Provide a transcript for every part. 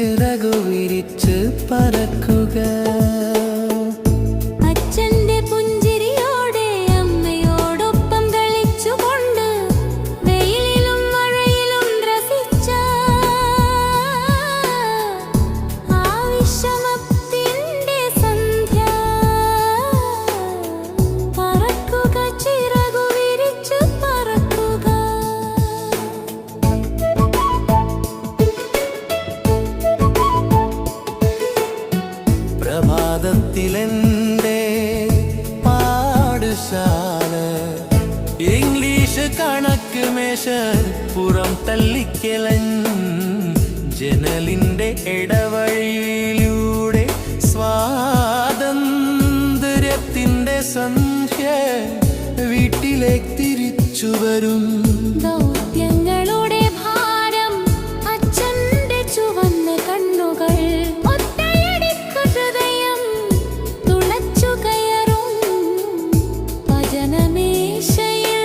ചിറകു വിരിച്ച് പറക്കുക. അച്ഛന്റെ പുഞ്ചിരിയോടെ അമ്മയോടൊപ്പം കളിച്ചുകൊണ്ട് വെയിലിലും മഴയിലും രസിച്ച ആ വിഷമത്തിന്റെ സന്ധ്യ. പറക്കുക ചിറകു വിരിച്ച് പറക്കുക. പ്രഭാതത്തിലെന്റെ പാഠശാല ഇംഗ്ലീഷ് കണക്ക് മേശ പുറം തള്ളിക്കലൻ ജനലിന്റെ ഇടവഴിയിലൂടെ സ്വാതന്ത്ര്യത്തിന്റെ സന്ധ്യ വീട്ടിലേക്ക് തിരിച്ചു വരും. ദൗത്യങ്ങളുടെ ഭാരം അച്ഛന്റെ ചുവന്ന കണ്ണുകൾ ഒറ്റയടിക്കു ഹൃദയം തുളച്ചു കയറും. ഭജനമേശയിൽ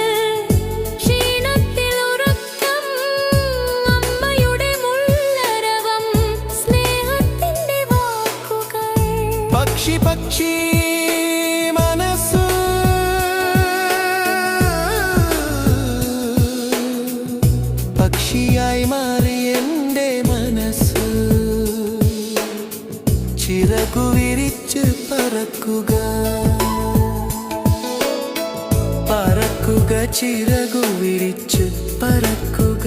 ക്ഷീണത്തിൽ ഉറക്കം അമ്മയുടെ മുള്ളരവം സ്നേഹത്തിന്റെ വാക്കുകൾ. പക്ഷി പക്ഷി മനസ്സ് പക്ഷിയായി മാറി എൻ്റെ മനസ്സ് ചിറകു വിരിച്ച് പറക്കുക. പറക്കുക ചിറകു വിരിച്ച് പറക്കുക.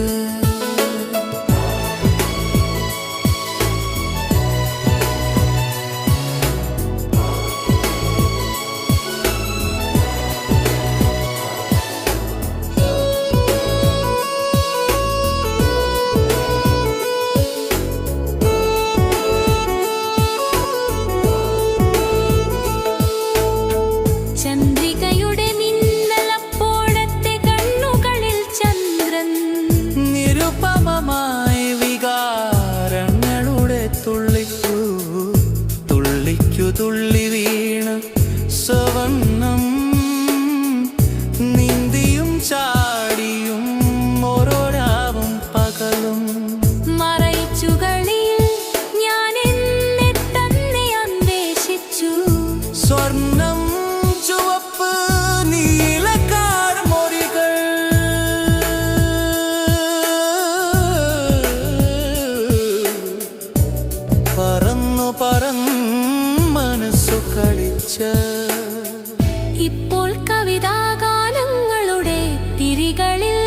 ചന്ദ്രികയുടെ മിന്നലപ്പോഴത്തെ കണ്ണുകളിൽ ചന്ദ്രൻ നിരുപമമായ വികാരങ്ങളുടെ തുള്ളിക്കു തുള്ളിക്കു തുള്ളി വീണ സ്വവർണം നീന്തിയും ചാടിയും ഓരോരാവും പകലും മറൈച്ചുകളിൽ ഞാൻ എന്നെ തന്നെ അന്വേഷിച്ചു. സ്വർണം ചുവപ്പ് നീലക്കാർമൊഴികൾ പറന്നു പറന്ന് മനസ്സു കളിച്ച ഇപ്പോൾ കവിതാഗാനങ്ങളുടെ തിരികളിൽ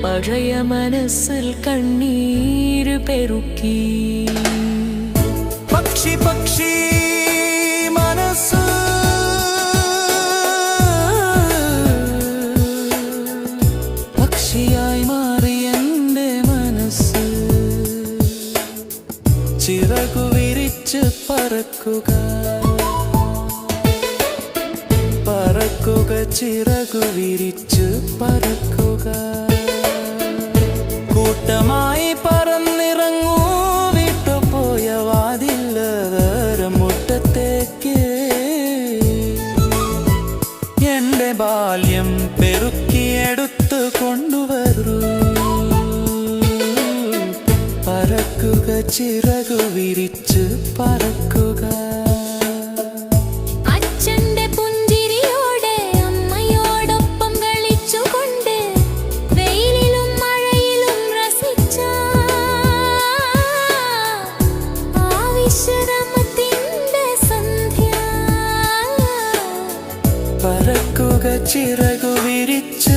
പഴയ മനസ്സിൽ കണ്ണീര് പെരുക്കി. പക്ഷി പക്ഷി മനസ്സ് പക്ഷിയായി മാറി എൻ്റെ മനസ്സ് ചിറകു വിരിച്ച് പറക്കുക. പറക്കുക ചിറകു വിരിച്ച് പറക്കുക. കൂട്ടമായി പറന്നിറങ്ങൂ വിട്ടുപോയ വാതിലമുറ്റത്തേക്ക്. എൻ്റെ ബാല്യം പെറുക്കിയെടുത്ത് കൊണ്ടുവരൂ. പറക്കുക ചിറകു വിരിച്ച് പറക്കുക. അച്ഛന്റെ പുഞ്ചിരിയോടെ അമ്മയോടൊപ്പം കളിച്ചുകൊണ്ട് വെയിലിലും മഴയിലും രസിച്ച ആ വിശ്രമത്തിന്റെ സന്ധ്യ. പറക്കുക ചിറകു വിരിച്ച്